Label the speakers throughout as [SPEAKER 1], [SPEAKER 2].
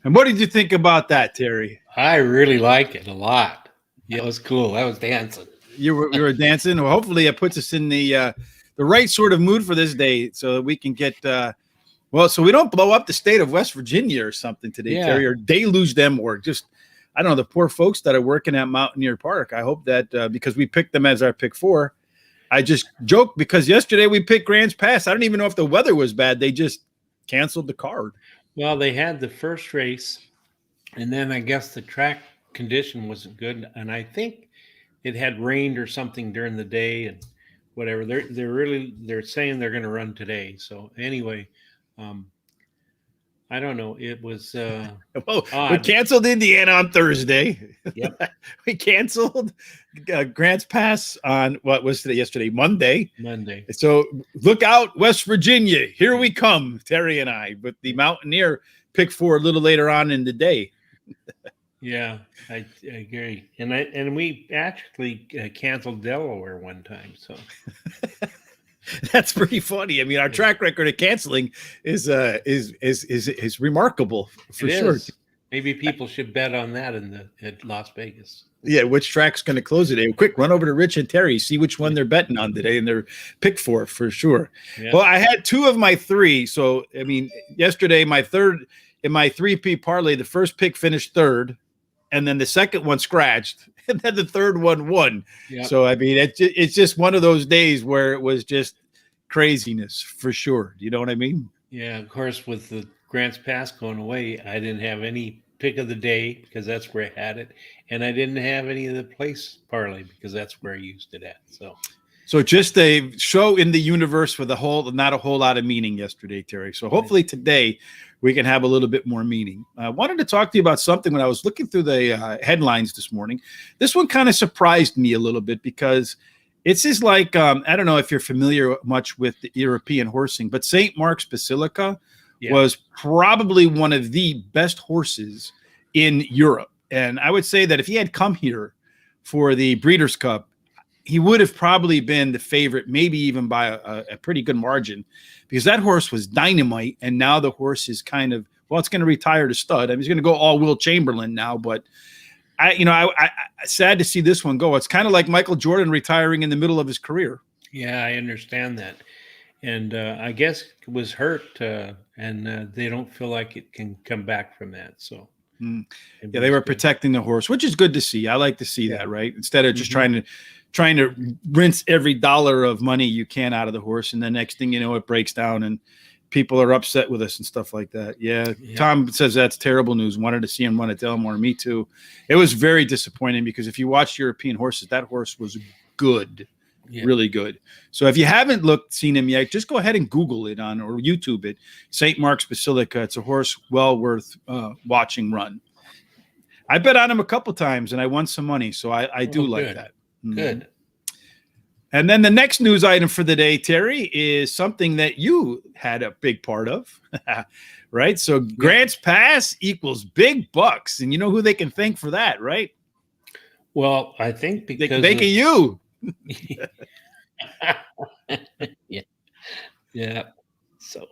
[SPEAKER 1] And what did you think about that, Terry?
[SPEAKER 2] I really like it a lot. Yeah, it was cool. I was dancing.
[SPEAKER 1] You were dancing. Well, hopefully, it puts us in the right sort of mood for this day, so that we can get so we don't blow up the state of West Virginia or something today,
[SPEAKER 2] Yeah.
[SPEAKER 1] Terry, or deluge them, or just I don't know the poor folks that are working at Mountaineer Park. I hope that because we picked them as our pick 4. I just joke because yesterday we picked Grants Pass. I don't even know if the weather was bad. They just canceled the card.
[SPEAKER 2] Well, they had the first race, and then I guess the track condition wasn't good, and I think it had rained or something during the day and whatever. They're saying they're going to run today. So anyway, um, I don't know. It was
[SPEAKER 1] Well, we
[SPEAKER 2] odd.
[SPEAKER 1] canceled Indiana on Thursday.
[SPEAKER 2] Yep,
[SPEAKER 1] We canceled Grants Pass on what was today? Yesterday, Monday.
[SPEAKER 2] Monday.
[SPEAKER 1] So look out, West Virginia. Here we come, Terry and I, with the Mountaineer pick 4 a little later on in the day.
[SPEAKER 2] Yeah, I agree. And we actually canceled Delaware one time. So
[SPEAKER 1] That's pretty funny. I mean, our track record of canceling is remarkable for
[SPEAKER 2] it
[SPEAKER 1] sure.
[SPEAKER 2] is. Maybe people should bet on that at Las Vegas.
[SPEAKER 1] Yeah, which track's going to close today? Quick, run over to Rich and Terry, see which one they're betting on today, and they're pick for sure.
[SPEAKER 2] Yeah.
[SPEAKER 1] Well, I had 2 of my 3. So, I mean, yesterday, my third in my 3P parlay, the first pick finished 3rd, and then the second one scratched, and then the third one won.
[SPEAKER 2] Yep.
[SPEAKER 1] So, I mean, it's just one of those days where it was just craziness for sure. You know what I mean?
[SPEAKER 2] Yeah, of course, with the Grants Pass going away, I didn't have any pick of the day because that's where I had it, and I didn't have any of the place parlay because that's where I used it at.
[SPEAKER 1] So just a show in the universe with not a whole lot of meaning yesterday, Terry. So hopefully today we can have a little bit more meaning. I wanted to talk to you about something when I was looking through the headlines this morning. This one kind of surprised me a little bit because it's just like, I don't know if you're familiar much with the European horsing, but St. Mark's Basilica was probably one of the best horses in Europe. And I would say that if he had come here for the Breeders' Cup, he would have probably been the favorite, maybe even by a pretty good margin, because that horse was dynamite. And now the horse is kind of, well, it's going to retire to stud. I mean, he's going to go all Will Chamberlain now, but I sad to see this one go. It's kind of like Michael Jordan retiring in the middle of his career.
[SPEAKER 2] Yeah, I understand that. And I guess it was hurt, and they don't feel like it can come back from that. So,
[SPEAKER 1] yeah, they were protecting the horse, which is good to see. I like to see that, right? Instead of just trying to rinse every dollar of money you can out of the horse, and the next thing you know, it breaks down and people are upset with us and stuff like that. Yeah. Tom says that's terrible news. Wanted to see him run at Delmore. Me too. It was very disappointing because if you watch European horses, that horse was good. Yeah. Really good. So if you haven't seen him yet, just go ahead and Google it or YouTube it. St. Mark's Basilica. It's a horse well worth watching run. I bet on him a couple times and I won some money. So I do like that.
[SPEAKER 2] Good.
[SPEAKER 1] And then the next news item for the day, Terry, is something that you had a big part of, right? So Grants Pass equals big bucks. And you know who they can thank for that, right?
[SPEAKER 2] Well, I think because
[SPEAKER 1] they can thank you.
[SPEAKER 2] Yeah. So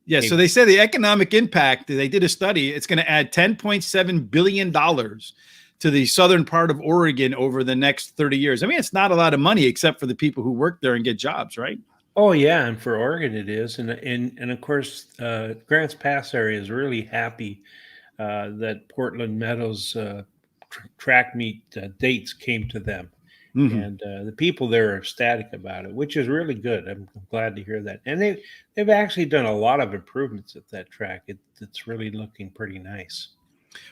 [SPEAKER 1] so they said the economic impact, they did a study, it's going to add $10.7 billion to the southern part of Oregon over the next 30 years. I mean, it's not a lot of money except for the people who work there and get jobs, right?
[SPEAKER 2] Oh, yeah. And for Oregon, it is. And of course, Grants Pass area is really happy that Portland Meadows track meet dates came to them. Mm-hmm. And the people there are ecstatic about it, which is really good. I'm glad to hear that. And they've actually done a lot of improvements at that track. It's really looking pretty nice.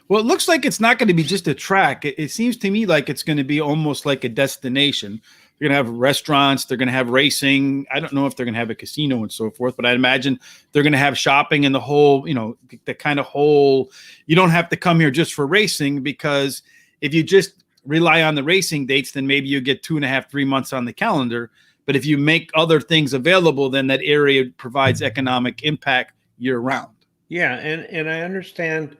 [SPEAKER 1] Well, it looks like it's not going to be just a track. It seems to me like it's going to be almost like a destination. They're going to have restaurants. They're going to have racing. I don't know if they're going to have a casino and so forth, but I imagine they're going to have shopping and the whole, the kind of whole, you don't have to come here just for racing, because if you just rely on the racing dates, then maybe you get 2.5, 3 months on the calendar. But if you make other things available, then that area provides economic impact year round.
[SPEAKER 2] Yeah. And I understand,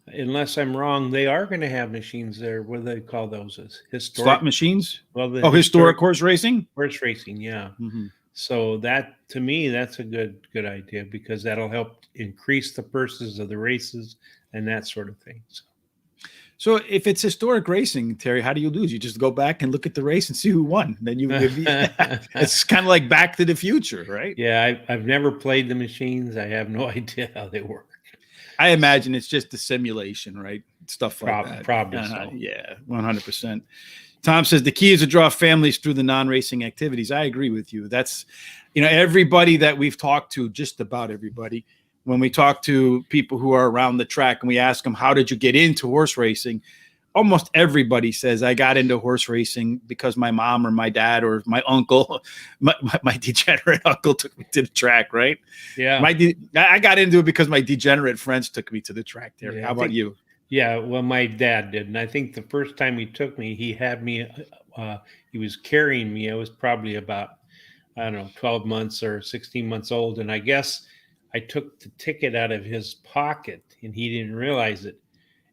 [SPEAKER 2] unless I'm wrong, they are going to have machines there. What do they call those? As historic
[SPEAKER 1] slot machines?
[SPEAKER 2] Well,
[SPEAKER 1] historic horse racing?
[SPEAKER 2] Horse racing, yeah.
[SPEAKER 1] Mm-hmm.
[SPEAKER 2] So that, to me, that's a good idea, because that'll help increase the purses of the races and that sort of thing.
[SPEAKER 1] So if it's historic racing, Terry, how do you lose? You just go back and look at the race and see who won. Then it's kind of like Back to the Future, right?
[SPEAKER 2] Yeah, I've never played the machines. I have no idea how they work.
[SPEAKER 1] I imagine it's just a simulation, right? Stuff like that.
[SPEAKER 2] Probably so.
[SPEAKER 1] Yeah, 100%. Tom says the key is to draw families through the non-racing activities. I agree with you. That's, everybody that we've talked to, just about everybody, when we talk to people who are around the track and we ask them, how did you get into horse racing? Almost everybody says, I got into horse racing because my mom or my dad or my uncle, my degenerate uncle took me to the track, right?
[SPEAKER 2] Yeah.
[SPEAKER 1] I got into it because my degenerate friends took me to the track, Terry. How about you?
[SPEAKER 2] Yeah, well, my dad did. And I think the first time he took me, he had me, he was carrying me. I was probably about, 12 months or 16 months old. And I guess I took the ticket out of his pocket and he didn't realize it.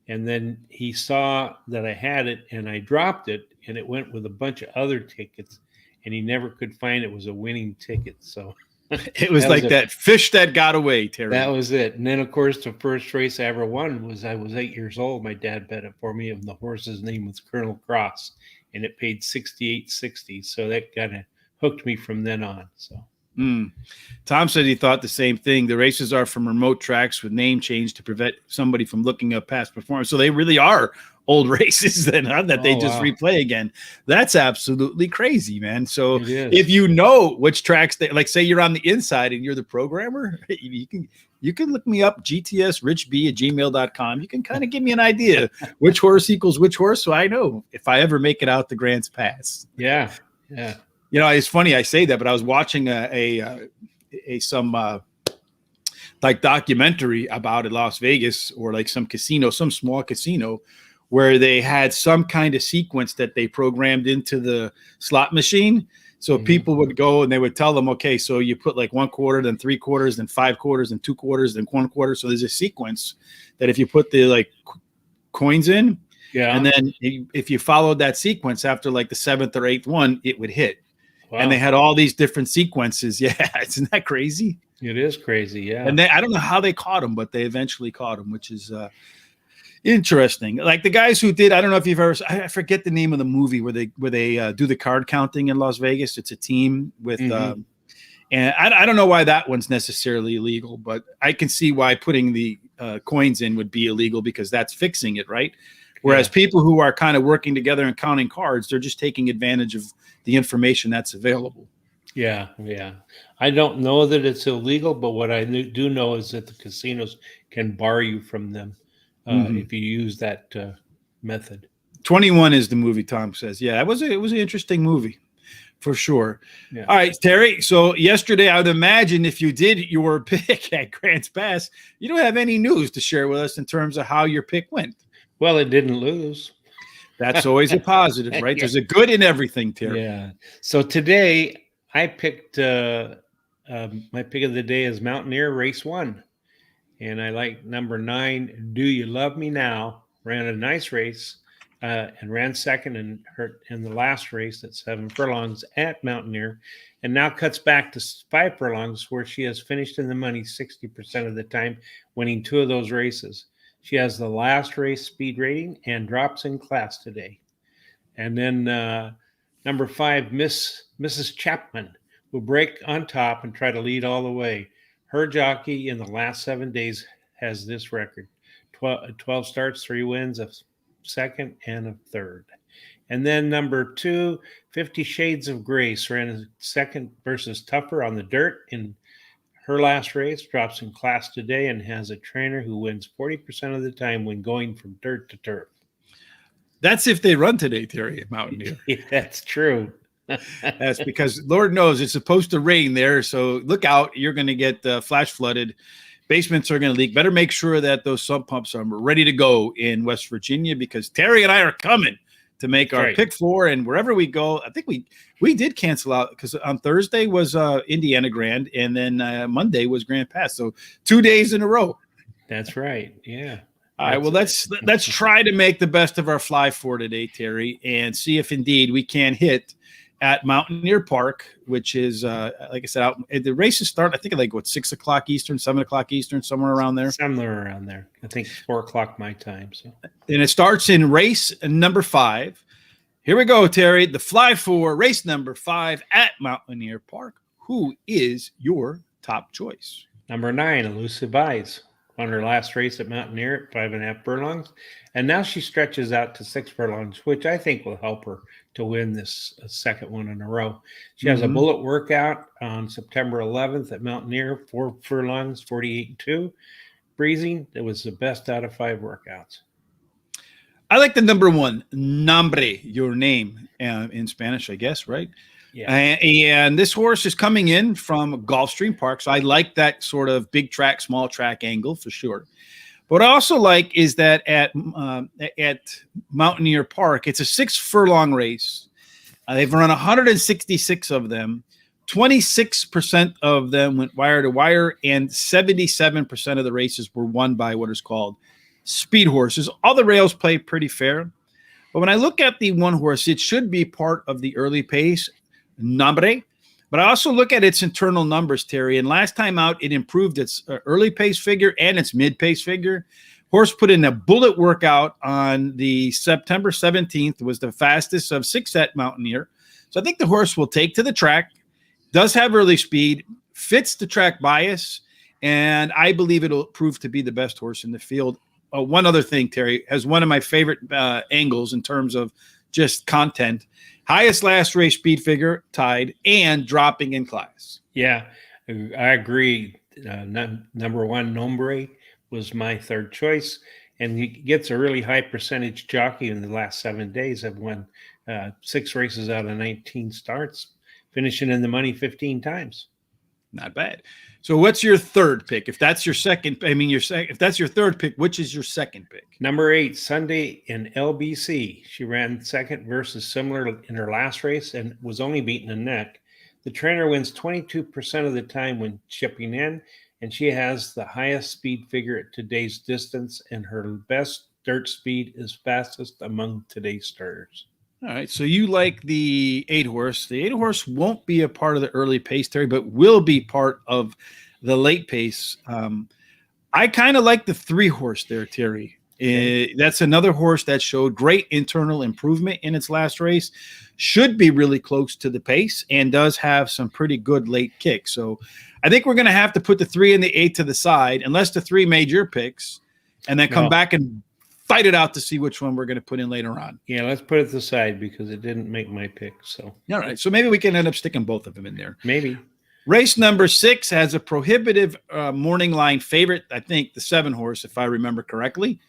[SPEAKER 2] And then he saw that I had it and I dropped it, and it went with a bunch of other tickets, and he never could find it was a winning ticket. So
[SPEAKER 1] it was like that fish that got away, Terry.
[SPEAKER 2] That was it. And then, of course, the first race I ever won was, I was 8 years old. My dad bet it for me, and the horse's name was Colonel Cross, and it paid $68.60. So that kind of hooked me from then on. So.
[SPEAKER 1] Tom said he thought the same thing. The races are from remote tracks with name change to prevent somebody from looking up past performance. So they really are old races then, huh, that they just replay again. That's absolutely crazy, man. So if you know which tracks they, like, say you're on the inside and you're the programmer, you can look me up, gtsrichb@gmail.com. You can kind of give me an idea which horse equals which horse, so I know if I ever make it out the Grants Pass.
[SPEAKER 2] Yeah.
[SPEAKER 1] It's funny I say that, but I was watching some like documentary about Las Vegas, or like some casino, some small casino, where they had some kind of sequence that they programmed into the slot machine. So people would go and they would tell them, okay, so you put like 1 quarter, then 3 quarters, then 5 quarters, then 2 quarters, then 1 quarter. So there's a sequence that if you put the like coins in, and then if you followed that sequence after like the 7th or 8th one, it would hit. Wow. And they had all these different sequences. Yeah, isn't that crazy?
[SPEAKER 2] It is crazy, yeah.
[SPEAKER 1] And I don't know how they caught him, but they eventually caught him, which is interesting. Like the guys who did, I don't know if you've ever, I forget the name of the movie where they do the card counting in Las Vegas. It's a team with, and I don't know why that one's necessarily illegal, but I can see why putting the coins in would be illegal, because that's fixing it, right? Whereas people who are kind of working together and counting cards, they're just taking advantage of the information that's available.
[SPEAKER 2] Yeah. I don't know that it's illegal, but what I do know is that the casinos can bar you from them if you use that method.
[SPEAKER 1] 21 is the movie, Tom says. Yeah, it was an interesting movie for sure. Yeah. All right, Terry. So yesterday, I would imagine if you did your pick at Grants Pass, you don't have any news to share with us in terms of how your pick went.
[SPEAKER 2] Well, it didn't lose.
[SPEAKER 1] That's always a positive, right? There's a good in everything, Terry.
[SPEAKER 2] Yeah. So today I picked my pick of the day is Mountaineer Race 1. And I like number 9, Do You Love Me Now? Ran a nice race and ran second in the last race at 7 furlongs at Mountaineer, and now cuts back to 5 furlongs, where she has finished in the money 60% of the time, winning 2 of those races. She has the last race speed rating and drops in class today. And then number 5, Mrs. Chapman will break on top and try to lead all the way. Her jockey in the last 7 days has this record: 12 starts, 3 wins, a second and a third. And then number 2, 50 Shades of Grace, ran a second versus Tougher on the dirt in her last race, drops in class today, and has a trainer who wins 40% of the time when going from dirt to turf.
[SPEAKER 1] That's if they run today, Terry, at Mountaineer.
[SPEAKER 2] Yeah, that's true.
[SPEAKER 1] That's because Lord knows it's supposed to rain there. So look out. You're going to get flash flooded. Basements are going to leak. Better make sure that those sump pumps are ready to go in West Virginia, because Terry and I are coming to make our pick 4. And wherever we go, I think we did cancel out, because on Thursday was Indiana Grand, and then Monday was Grand Pass. So 2 days in a row.
[SPEAKER 2] That's right. Yeah.
[SPEAKER 1] All right. Well, let's try to make the best of our fly for today, Terry, and see if indeed we can hit at Mountaineer Park, which is, like I said, the races start, I think, at like, 6 o'clock Eastern, 7 o'clock Eastern, somewhere around there.
[SPEAKER 2] Somewhere around there. I think 4 o'clock my time. So,
[SPEAKER 1] and it starts in race number 5. Here we go, Terry. The Fly 4, race number 5 at Mountaineer Park. Who is your top choice?
[SPEAKER 2] Number 9, Elusive Eyes. Won her last race at Mountaineer at 5.5 furlongs. And now she stretches out to 6 furlongs, which I think will help her to win this second one in a row. She has a bullet workout on September 11th at Mountaineer, 4 furlongs, 48.2. Breezing, it was the best out of 5 workouts.
[SPEAKER 1] I like the number 1, Nombre, your name, in Spanish, I guess, right?
[SPEAKER 2] Yeah.
[SPEAKER 1] And this horse is coming in from Gulfstream Park, so I like that sort of big track, small track angle for sure. But what I also like is that at Mountaineer Park, it's a 6 furlong race. They've run 166 of them. 26% of them went wire to wire, and 77% of the races were won by what is called speed horses. All the rails play pretty fair. But when I look at the one horse, it should be part of the early pace, Nombre. But I also look at its internal numbers, Terry. And last time out, it improved its early pace figure and its mid pace figure. Horse put in a bullet workout on the September 17th, was the fastest of 6 at Mountaineer. So I think the horse will take to the track, does have early speed, fits the track bias, and I believe it'll prove to be the best horse in the field. One other thing, Terry, has one of my favorite angles in terms of just content. Highest last race speed figure, tied, and dropping in class.
[SPEAKER 2] Yeah, I agree. Number 1, Nombre, was my third choice. And he gets a really high percentage jockey in the last 7 days. I've won 6 races out of 19 starts, finishing in the money 15 times.
[SPEAKER 1] Not bad. So what's your third pick? If that's your second, if that's your third pick, which is your second pick?
[SPEAKER 2] Number 8, Sunday in LBC. She ran second versus similar in her last race and was only beaten a neck. The trainer wins 22% of the time when chipping in, and she has the highest speed figure at today's distance, and her best dirt speed is fastest among today's starters.
[SPEAKER 1] All right, so you like the 8 horse. The 8 horse won't be a part of the early pace, Terry, but will be part of the late pace. I kind of like the 3 horse there, Terry. That's another horse that showed great internal improvement in its last race, should be really close to the pace, and does have some pretty good late kicks. So I think we're going to have to put the 3 and the 8 to the side, unless the 3 made your picks, and then come back and fight it out to see which one we're going to put in later on.
[SPEAKER 2] Yeah, let's put it to the side because it didn't make my pick. So
[SPEAKER 1] all right, so maybe we can end up sticking both of them in there.
[SPEAKER 2] Maybe.
[SPEAKER 1] Race number 6 has a prohibitive morning line favorite. I think the 7 horse, if I remember correctly.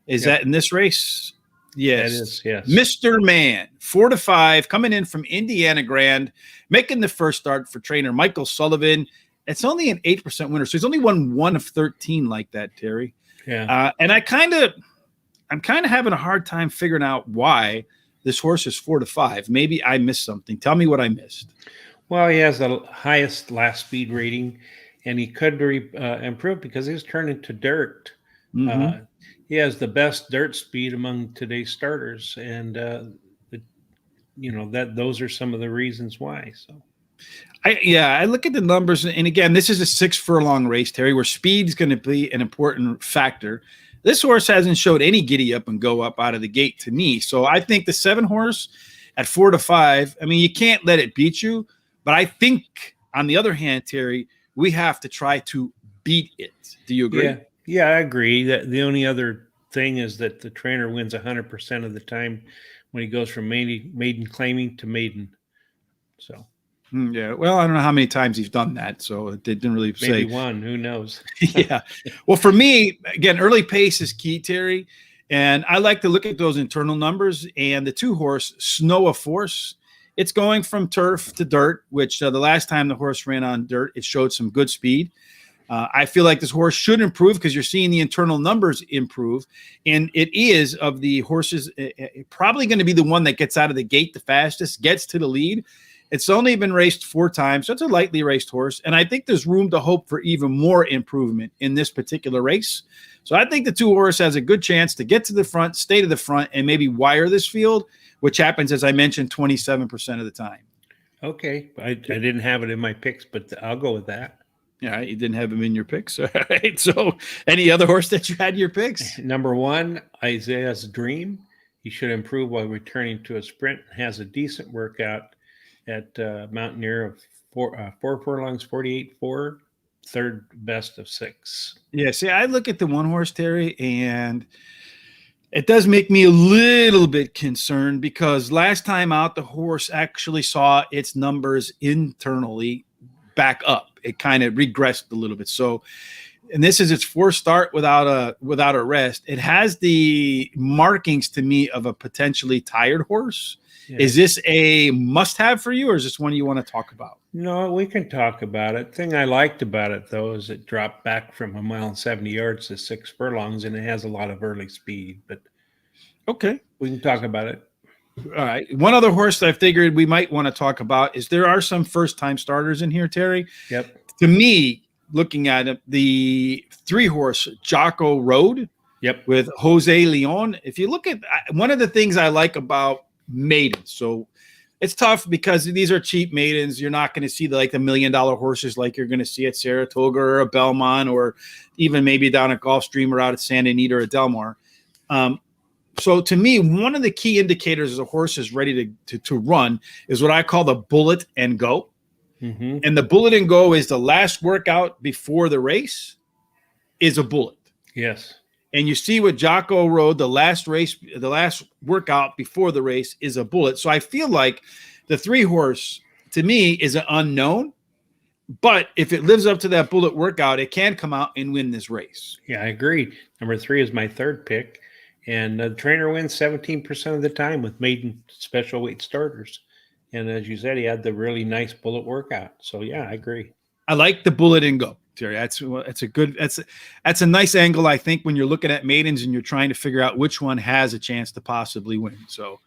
[SPEAKER 1] Is that in this race? Yes.
[SPEAKER 2] That is, yes.
[SPEAKER 1] Mr. Man, 4-5, coming in from Indiana Grand, making the first start for trainer Michael Sullivan. It's only an 8% winner, so he's only won 1 of 13 like that, Terry.
[SPEAKER 2] Yeah.
[SPEAKER 1] And I'm kind of having a hard time figuring out why this horse is 4-5. Maybe I missed something. Tell me what I missed.
[SPEAKER 2] Well, he has the highest last speed rating, and he could improve because he's turned into dirt.
[SPEAKER 1] Mm-hmm.
[SPEAKER 2] He has the best dirt speed among today's starters, and those are some of the reasons why. So,
[SPEAKER 1] I look at the numbers, and again, this is a 6 furlong race, Terry, where speed is going to be an important factor. This horse hasn't showed any giddy up and go up out of the gate to me. So I think the 7 horse at 4-5, I mean, you can't let it beat you. But I think, on the other hand, Terry, we have to try to beat it. Do you agree?
[SPEAKER 2] Yeah, I agree. That the only other thing is that the trainer wins 100% of the time when he goes from maiden claiming to maiden. So.
[SPEAKER 1] Yeah, well, I don't know how many times he's done that, so it didn't really say.
[SPEAKER 2] Maybe 1, who knows?
[SPEAKER 1] Yeah. Well, for me, again, early pace is key, Terry, and I like to look at those internal numbers. And the 2 horse, Snow of Force, it's going from turf to dirt, which the last time the horse ran on dirt, it showed some good speed. I feel like this horse should improve because you're seeing the internal numbers improve. And it is, of the horses, probably going to be the one that gets out of the gate the fastest, gets to the lead. It's only been raced 4 times, so it's a lightly raced horse. And I think there's room to hope for even more improvement in this particular race. So I think the 2 horse has a good chance to get to the front, stay to the front, and maybe wire this field, which happens, as I mentioned, 27% of the time.
[SPEAKER 2] Okay, I didn't have it in my picks, but I'll go with that.
[SPEAKER 1] Yeah, you didn't have him in your picks. All right. So, any other horse that you had in your picks?
[SPEAKER 2] Number 1, Isaiah's Dream. He should improve while returning to a sprint. Has a decent workout at Mountaineer of 4 furlongs, 48.4, third best of 6.
[SPEAKER 1] Yeah. See, I look at the one horse, Terry, and it does make me a little bit concerned because last time out, the horse actually saw its numbers internally back up. It kind of regressed a little bit. So, and this is its fourth start without a rest. It has the markings to me of a potentially tired horse.
[SPEAKER 2] Yeah.
[SPEAKER 1] Is this a must-have for you, or is this one you want to talk about?
[SPEAKER 2] No, we can talk about it. Thing I liked about it, though, is it dropped back from 1 mile and 70 yards to 6 furlongs, and it has a lot of early speed. But
[SPEAKER 1] Okay.
[SPEAKER 2] we can talk about it.
[SPEAKER 1] All right. One other horse that I figured we might want to talk about is there are some first-time starters in here, Terry.
[SPEAKER 2] Yep.
[SPEAKER 1] To me, looking at it, the 3-horse Jocko Road
[SPEAKER 2] Yep.
[SPEAKER 1] with Jose Leon. If you look at one of the things I like about maidens, so it's tough because these are cheap maidens. You're not going to see the $1 million horses like you're going to see at Saratoga or a Belmont or even maybe down at Gulfstream or out at Santa Anita or at Del Mar. So to me, one of the key indicators as a horse is ready to run is what I call the bullet and go.
[SPEAKER 2] Mm-hmm.
[SPEAKER 1] And the bullet and go is the last workout before the race is a bullet.
[SPEAKER 2] Yes.
[SPEAKER 1] And you see what Jocko rode, the last workout before the race is a bullet. So I feel like the 3-horse to me is an unknown, but if it lives up to that bullet workout, it can come out and win this race.
[SPEAKER 2] Yeah, I agree. Number 3 is my third pick. And the trainer wins 17% of the time with maiden special weight starters. And as you said, he had the really nice bullet workout. So yeah, I agree.
[SPEAKER 1] I like the bullet and go, Terry. That's a nice angle, I think, when you're looking at maidens and you're trying to figure out which one has a chance to possibly win. So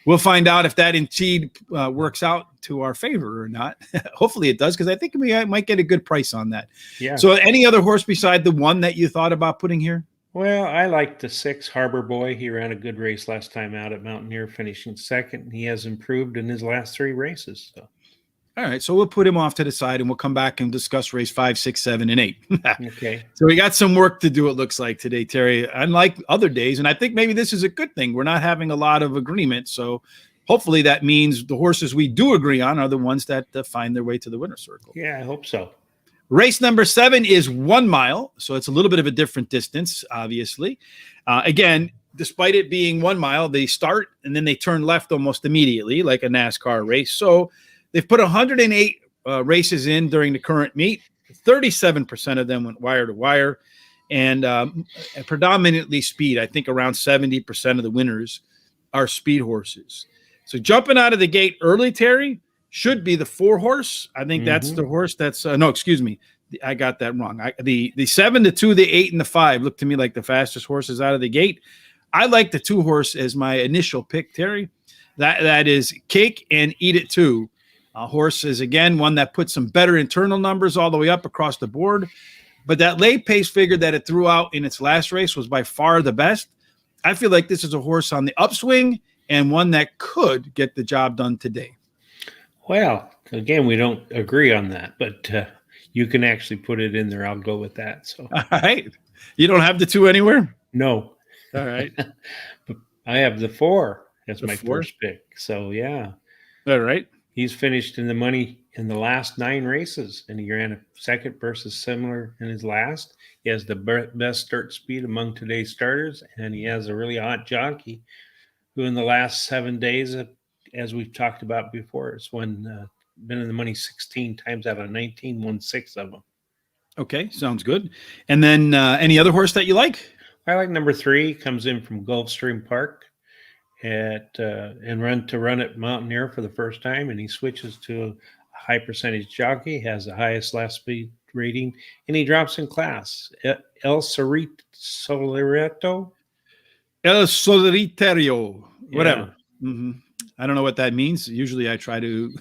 [SPEAKER 1] we'll find out if that indeed works out to our favor or not. Hopefully it does, because I think we might get a good price on that.
[SPEAKER 2] Yeah.
[SPEAKER 1] So any other horse beside the one that you thought about putting here?
[SPEAKER 2] Well, I like the 6 Harbor Boy. He ran a good race last time out at Mountaineer, finishing second. He has improved in his last 3 races. So.
[SPEAKER 1] All right, so we'll put him off to the side, and we'll come back and discuss race 5, 6, 7, and 8.
[SPEAKER 2] Okay.
[SPEAKER 1] So we got some work to do, it looks like, today, Terry, unlike other days. And I think maybe this is a good thing. We're not having a lot of agreement. So hopefully that means the horses we do agree on are the ones that find their way to the winner's circle.
[SPEAKER 2] Yeah, I hope so.
[SPEAKER 1] Race number 7 is 1 mile. So it's a little bit of a different distance, obviously. Again, despite it being 1 mile, they start and then they turn left almost immediately, like a NASCAR race. So they've put 108 races in during the current meet. 37% of them went wire to wire, and predominantly speed. I think around 70% of the winners are speed horses. So jumping out of the gate early, Terry, should be the 4-horse. I think that's the horse that's no, excuse me. I got that wrong. The 7, the 2, the 8, and the 5 look to me like the fastest horses out of the gate. I like the 2-horse as my initial pick, Terry. That is Cake and Eat It Too. Horse is, again, one that puts some better internal numbers all the way up across the board. But that late pace figure that it threw out in its last race was by far the best. I feel like this is a horse on the upswing and one that could get the job done today.
[SPEAKER 2] Well, again, we don't agree on that, but you can actually put it in there. I'll go with that. So,
[SPEAKER 1] all right. You don't have the 2 anywhere?
[SPEAKER 2] No.
[SPEAKER 1] All right.
[SPEAKER 2] But I have the 4 as my
[SPEAKER 1] 4?
[SPEAKER 2] first pick. So, yeah.
[SPEAKER 1] All right.
[SPEAKER 2] He's finished in the money in the last 9 races, and he ran a second versus similar in his last. He has the best start speed among today's starters, and he has a really hot jockey who in the last 7 days, as we've talked about before, has been in the money 16 times out of 19, won 6 of them.
[SPEAKER 1] Okay, sounds good. And then any other horse that you like?
[SPEAKER 2] I like number 3, comes in from Gulfstream Park and run at Mountaineer for the first time, and he switches to a high percentage jockey, has the highest last speed rating, and he drops in class. El Solitario,
[SPEAKER 1] whatever. Yeah. Mm-hmm. I don't know what that means. Usually I try to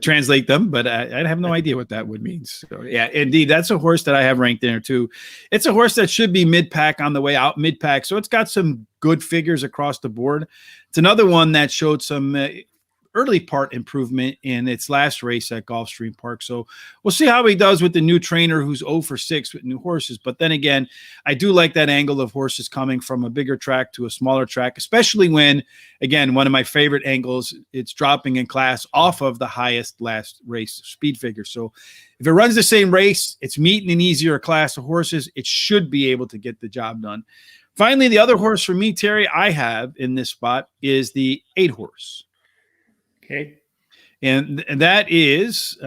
[SPEAKER 1] translate them, but I have no idea what that would mean. So yeah, indeed, that's a horse that I have ranked there too. It's a horse that should be mid-pack on the way out, mid-pack. So it's got some good figures across the board. It's another one that showed some early part improvement in its last race at Gulfstream Park. So we'll see how he does with the new trainer who's 0 for 6 with new horses. But then again, I do like that angle of horses coming from a bigger track to a smaller track, especially when, again, one of my favorite angles, it's dropping in class off of the highest last race speed figure. So if it runs the same race, it's meeting an easier class of horses, it should be able to get the job done. Finally, the other horse for me, Terry, I have in this spot is the 8 horse.
[SPEAKER 2] Okay.
[SPEAKER 1] And that is,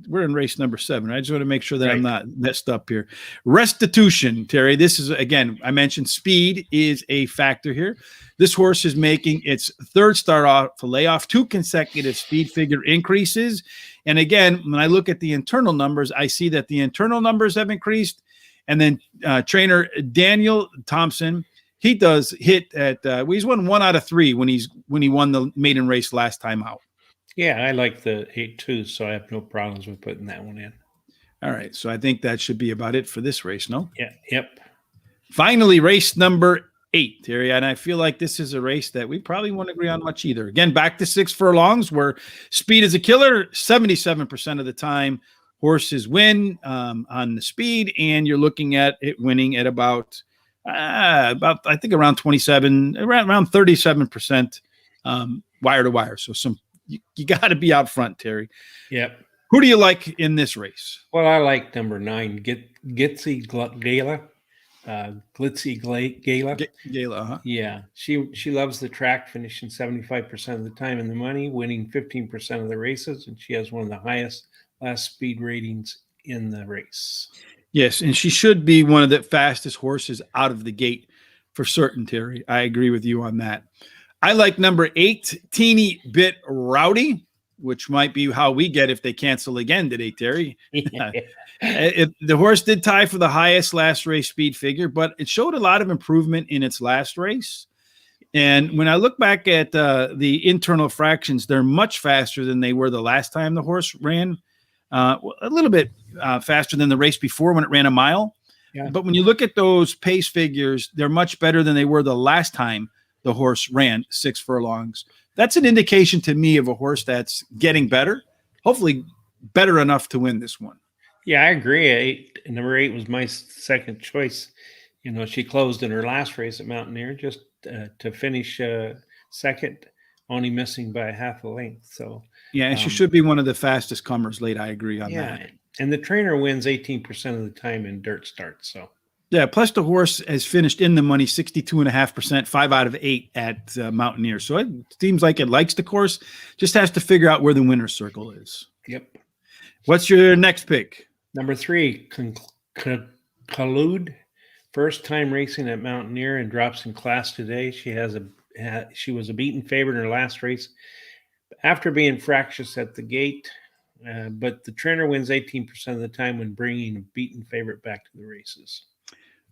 [SPEAKER 1] we're in race number 7. Right? I just want to make sure that I'm not messed up here. Restitution, Terry. This is, again, I mentioned speed is a factor here. This horse is making its 3rd start off layoff, 2 consecutive speed figure increases. And again, when I look at the internal numbers, I see that the internal numbers have increased. And then trainer Daniel Thompson, he does hit at he's won 1 out of 3 when he won the maiden race last time out.
[SPEAKER 2] Yeah, I like the 8 too, so I have no problems with putting that one in.
[SPEAKER 1] All right, so I think that should be about it for this race, no?
[SPEAKER 2] Yeah, yep.
[SPEAKER 1] Finally, race number 8, Terry, and I feel like this is a race that we probably won't agree on much either. Again, back to 6 furlongs where speed is a killer 77% of the time. Horses win on the speed, and you're looking at it winning at about I think around 37% wire to wire. So you got to be out front, Terry.
[SPEAKER 2] Yep.
[SPEAKER 1] Who do you like in this race?
[SPEAKER 2] Well, I like number 9, Glitzy Gala.
[SPEAKER 1] Gala, huh?
[SPEAKER 2] Yeah, she loves the track, finishing 75% of the time in the money, winning 15% of the races, and she has one of the highest last speed ratings in the race.
[SPEAKER 1] Yes, and she should be one of the fastest horses out of the gate for certain, Terry. I agree with you on that. I like number 8, Teeny Bit Rowdy, which might be how we get if they cancel again today, Terry. The horse did tie for the highest last race speed figure, but it showed a lot of improvement in its last race. And when I look back at the internal fractions, they're much faster than they were the last time the horse ran. A little bit faster than the race before when it ran a mile.
[SPEAKER 2] Yeah.
[SPEAKER 1] But when you look at those pace figures, they're much better than they were the last time the horse ran 6 furlongs. That's an indication to me of a horse that's getting better, hopefully better enough to win this one.
[SPEAKER 2] Yeah, I agree. Number 8 was my second choice. You know, she closed in her last race at Mountaineer just to finish second, only missing by half a length. So
[SPEAKER 1] yeah, and she should be one of the fastest comers late. I agree on that.
[SPEAKER 2] And the trainer wins 18% of the time in dirt starts. So
[SPEAKER 1] yeah, plus the horse has finished in the money 62.5%, 5 out of 8 at Mountaineer. So it seems like it likes the course, just has to figure out where the winner's circle is.
[SPEAKER 2] Yep.
[SPEAKER 1] What's your next pick?
[SPEAKER 2] Number 3, Collude. First time racing at Mountaineer and drops in class today. She was a beaten favorite in her last race after being fractious at the gate, but the trainer wins 18% of the time when bringing a beaten favorite back to the races.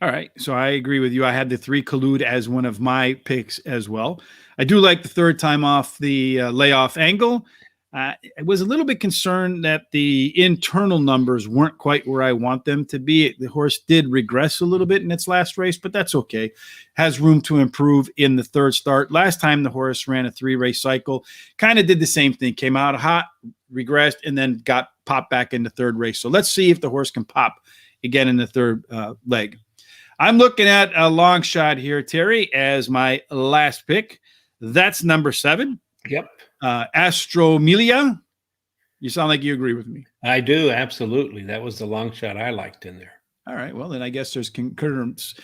[SPEAKER 1] All right, so I agree with you. I had the 3 Collude as one of my picks as well. I do like the 3rd time off the layoff angle. I was a little bit concerned that the internal numbers weren't quite where I want them to be. The horse did regress a little bit in its last race, but that's okay. Has room to improve in the 3rd start. Last time the horse ran a 3-race cycle, kind of did the same thing. Came out hot, regressed, and then got popped back in the 3rd race. So let's see if the horse can pop again in the 3rd leg. I'm looking at a long shot here, Terry, as my last pick. That's number 7.
[SPEAKER 2] Yep.
[SPEAKER 1] Astromelia. You sound like you agree with me.
[SPEAKER 2] I do, absolutely. That was the long shot I liked in there.
[SPEAKER 1] All right, well, then I guess there's concurrence.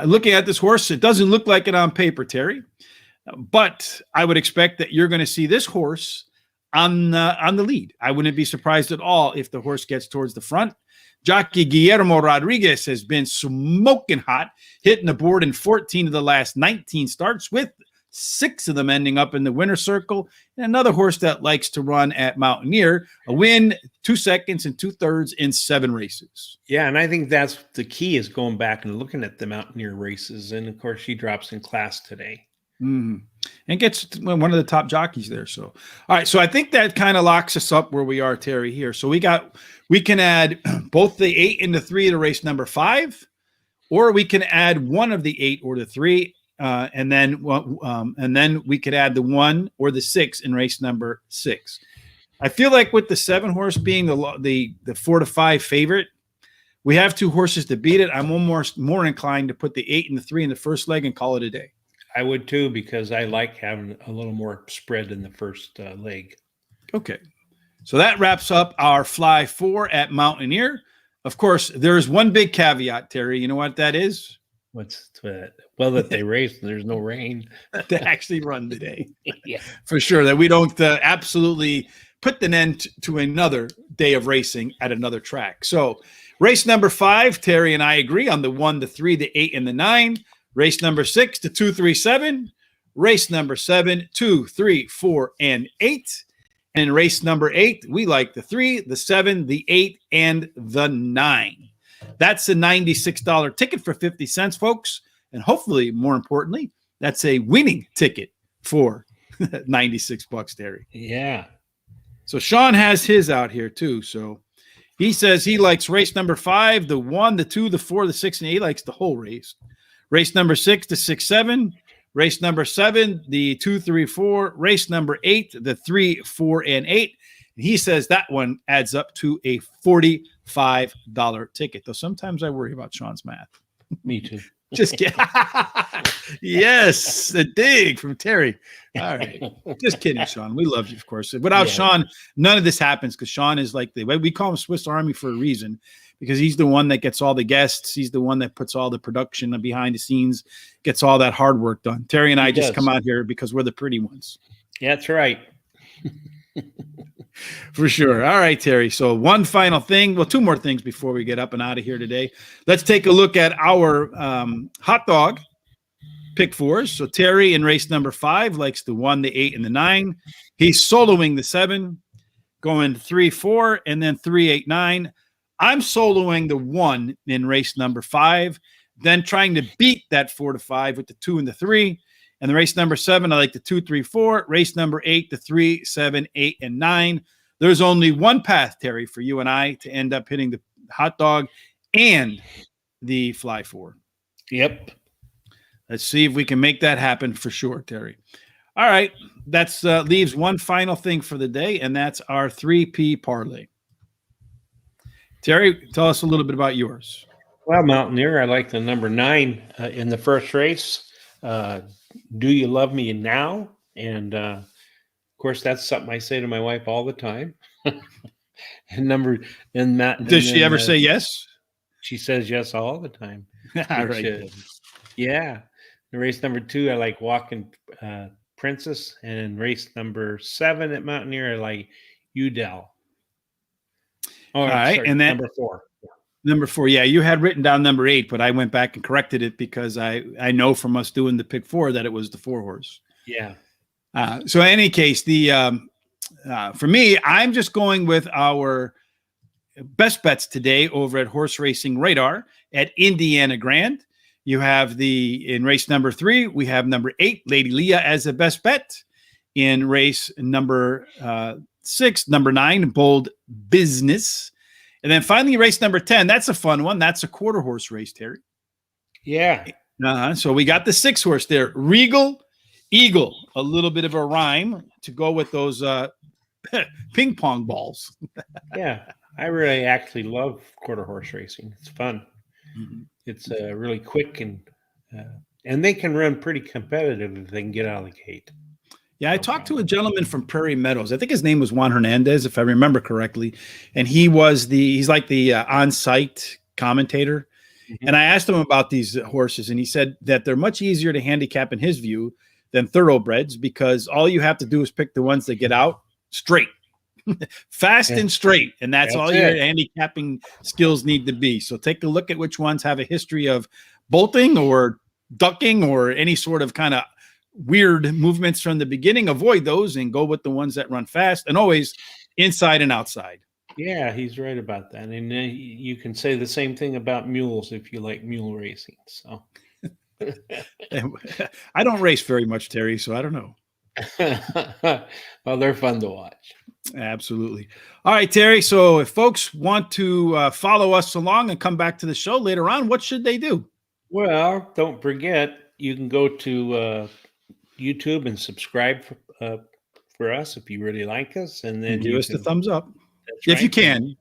[SPEAKER 1] Looking at this horse, it doesn't look like it on paper, Terry, but I would expect that you're going to see this horse on the lead. I wouldn't be surprised at all if the horse gets towards the front. Jockey Guillermo Rodriguez has been smoking hot, hitting the board in 14 of the last 19 starts, with 6 of them ending up in the winner's circle. And another horse that likes to run at Mountaineer, a win, 2 seconds and 2/3 in 7 races.
[SPEAKER 2] Yeah, and I think that's the key, is going back and looking at the Mountaineer races. And of course, she drops in class today.
[SPEAKER 1] And gets one of the top jockeys there. So, all right. So I think that kind of locks us up where we are, Terry, here. So we can add both the 8 and the 3 to race number 5, or we can add one of the 8 or the 3. and then we could add the 1 or the 6 in race number 6. I feel like with the 7 horse being the 4 to 5 favorite, we have 2 horses to beat it. I'm almost more inclined to put the 8 and the 3 in the first leg and call it a day.
[SPEAKER 2] I would too, because I like having a little more spread in the first leg.
[SPEAKER 1] Okay. So that wraps up our Fly 4 at Mountaineer. Of course, there is one big caveat, Terry. You know what that is?
[SPEAKER 2] What's that? Well, that they race, there's no rain.
[SPEAKER 1] To actually run today.
[SPEAKER 2] Yeah.
[SPEAKER 1] For sure. That we don't absolutely put an end to another day of racing at another track. So race number 5, Terry and I agree on the 1, the 3, the 8, and the 9. Race number 6, the 2, 3, 7. Race number 7, 2, 3, 4, and 8. And in race number 8, we like the 3, the 7, the 8, and the 9. That's a $96 ticket for 50 cents, folks. And hopefully, more importantly, that's a winning ticket for $96, Terry.
[SPEAKER 2] Yeah.
[SPEAKER 1] So Sean has his out here too. So he says he likes race number 5, the 1, the 2, the 4, the 6, and 8. He likes the whole race. Race number 6, the 6, 7. Race number 7, the 2, 3, 4. Race number 8, the 3, 4, and 8. And he says that one adds up to a $45 ticket. Though sometimes I worry about Sean's math.
[SPEAKER 2] Me too.
[SPEAKER 1] Just kidding. Yes, a dig from Terry. All right. Just kidding, Sean. We love you, of course. Without Sean, none of this happens, because Sean is like we call him Swiss Army for a reason, because he's the one that gets all the guests. He's the one that puts all the production behind the scenes, gets all that hard work done. Terry and I just come out here because we're the pretty ones.
[SPEAKER 2] Yeah, that's right.
[SPEAKER 1] For sure. All right, Terry. So one final thing. Well, 2 more things before we get up and out of here today. Let's take a look at our hot dog pick 4s. So Terry in race number 5 likes the 1, the 8, and the 9. He's soloing the 7, going 3, 4, and then 3, 8, 9. I'm soloing the 1 in race number 5, then trying to beat that 4 to 5 with the 2 and the 3. And the race number 7, I like the 2, 3, 4. Race number 8, the 3, 7, 8, and 9. There's only one path, Terry, for you and I to end up hitting the hot dog and the Fly 4.
[SPEAKER 2] Yep.
[SPEAKER 1] Let's see if we can make that happen for sure, Terry. All right. That's leaves one final thing for the day, and that's our 3P parlay. Terry, tell us a little bit about yours.
[SPEAKER 2] Well, Mountaineer, I like the number 9 in the first race. Do you love me now? And of course, that's something I say to my wife all the time.
[SPEAKER 1] Does she ever say yes?
[SPEAKER 2] She says yes all the time.
[SPEAKER 1] All right.
[SPEAKER 2] Yeah. In race number 2, I like Walking Princess, and in race number 7 at Mountaineer, I like Udell.
[SPEAKER 1] All right,
[SPEAKER 2] sorry,
[SPEAKER 1] and then
[SPEAKER 2] number 4.
[SPEAKER 1] Number 4, yeah, you had written down number 8, but I went back and corrected it because I know from us doing the pick 4 that it was the 4 horse.
[SPEAKER 2] Yeah.
[SPEAKER 1] So in any case, for me, I'm just going with our best bets today over at Horse Racing Radar at Indiana Grand. You have in race number 3, we have number 8, Lady Leah, as a best bet. In race number 6, number 9, Bold Business. And then finally, race number 10. That's a fun one. That's a quarter horse race, Terry.
[SPEAKER 2] Yeah.
[SPEAKER 1] So we got the 6 horse there. Regal Eagle. A little bit of a rhyme to go with those ping pong balls.
[SPEAKER 2] Yeah. I really actually love quarter horse racing. It's fun.
[SPEAKER 1] Mm-hmm.
[SPEAKER 2] It's really quick, and they can run pretty competitive if they can get out of the gate.
[SPEAKER 1] Yeah, I talked to a gentleman from Prairie Meadows. I think his name was Juan Hernandez, if I remember correctly. And he's like the on-site commentator. Mm-hmm. And I asked him about these horses, and he said that they're much easier to handicap in his view than thoroughbreds, because all you have to do is pick the ones that get out straight, fast and straight. And that's all your handicapping skills need to be. So take a look at which ones have a history of bolting or ducking or any sort of kind of weird movements from the beginning. Avoid those and go with the ones that run fast and always inside and outside.
[SPEAKER 2] Yeah, he's right about that. And you can say the same thing about mules if you like mule racing. So
[SPEAKER 1] I don't race very much, Terry, so I don't know.
[SPEAKER 2] Well, they're fun to watch.
[SPEAKER 1] Absolutely. All right, Terry. So if folks want to follow us along and come back to the show later on, what should they do?
[SPEAKER 2] Well, don't forget, you can go to YouTube and subscribe for us if you really like us, and then
[SPEAKER 1] Give
[SPEAKER 2] you
[SPEAKER 1] us the
[SPEAKER 2] can.
[SPEAKER 1] thumbs up
[SPEAKER 2] That's
[SPEAKER 1] if you
[SPEAKER 2] right.
[SPEAKER 1] can.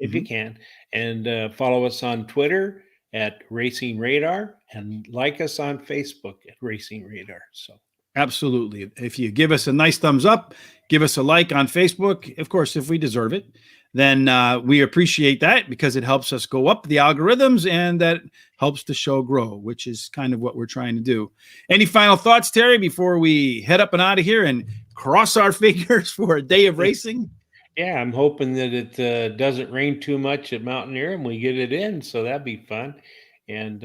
[SPEAKER 2] If you can, and follow us on Twitter at Racing Radar, and like us on Facebook at Racing Radar. So
[SPEAKER 1] Absolutely. If you give us a nice thumbs up, give us a like on Facebook, of course, if we deserve it, then we appreciate that because it helps us go up the algorithms and that helps the show grow, which is kind of what we're trying to do. Any final thoughts, Terry, before we head up and out of here and cross our fingers for a day of racing?
[SPEAKER 2] yeah, I'm hoping that it doesn't rain too much at Mountaineer and we get it in, so that'd be fun. And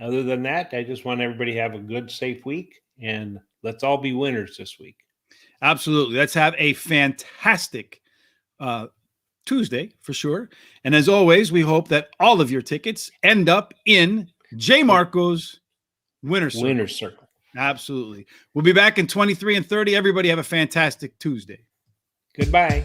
[SPEAKER 2] other than that, I just want everybody to have a good, safe week, and let's all be winners this week.
[SPEAKER 1] Absolutely. Let's have a fantastic Tuesday for sure. And as always, we hope that all of your tickets end up in J. Marco's Winner's Circle.
[SPEAKER 2] Winner's Circle.
[SPEAKER 1] Absolutely. We'll be back in 23 and 30. Everybody have a fantastic Tuesday.
[SPEAKER 2] Goodbye.